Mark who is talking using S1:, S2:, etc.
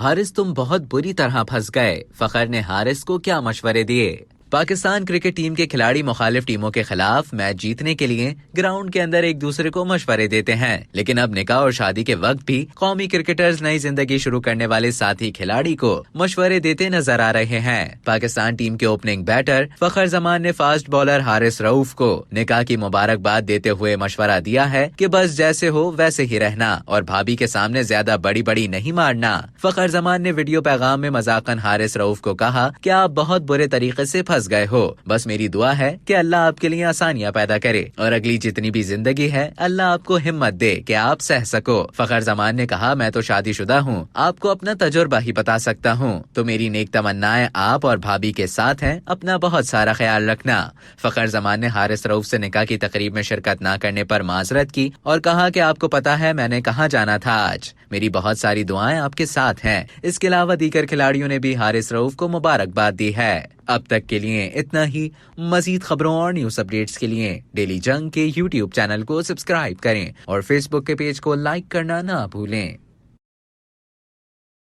S1: हारिस तुम बहुत बुरी तरह फंस गए। फखर ने हारिस को क्या मशवरे दिए। पाकिस्तान क्रिकेट टीम के खिलाड़ी मुखालिफ टीमों के खिलाफ मैच जीतने के लिए ग्राउंड के अंदर एक दूसरे को मशवरे देते हैं, लेकिन अब निकाह और शादी के वक्त भी कौमी क्रिकेटर्स नई जिंदगी शुरू करने वाले साथी खिलाड़ी को मशवरे देते नजर आ रहे हैं। पाकिस्तान टीम के ओपनिंग बैटर फखर जमान ने फास्ट बॉलर हारिस रऊफ को निकाह की मुबारकबाद देते हुए मशवरा दिया है कि बस जैसे हो वैसे ही रहना और भाभी के सामने ज्यादा बड़ी बड़ी नहीं मारना। फखर जमान ने वीडियो पैगाम में मजाकन हारिस रऊफ को कहा कि आप बहुत बुरे तरीके से फंस गए हो, बस मेरी दुआ है कि अल्लाह आपके लिए आसानियां पैदा करे और अगली जितनी भी जिंदगी है अल्लाह आपको हिम्मत दे कि आप सह सको। फखर जमान ने कहा, मैं तो शादीशुदा हूँ, आपको अपना तजुर्बा ही बता सकता हूँ, तो मेरी नेक तमन्नाएं आप और भाभी के साथ हैं, अपना बहुत सारा ख्याल रखना। फखर जमान ने हारिस रऊफ से निकाह की तकरीब में शिरकत न करने पर माजरत की और कहा कि आपको पता है मैंने कहाँ जाना था आज, मेरी बहुत सारी दुआएं आपके साथ हैं। इसके अलावा दीगर खिलाड़ियों ने भी हारिस रऊफ को मुबारकबाद दी है। अब तक के लिए इतना ही। मजीद खबरों और न्यूज अपडेट्स के लिए डेली जंग के YouTube चैनल को सब्सक्राइब करें और Facebook के पेज को लाइक करना ना भूलें।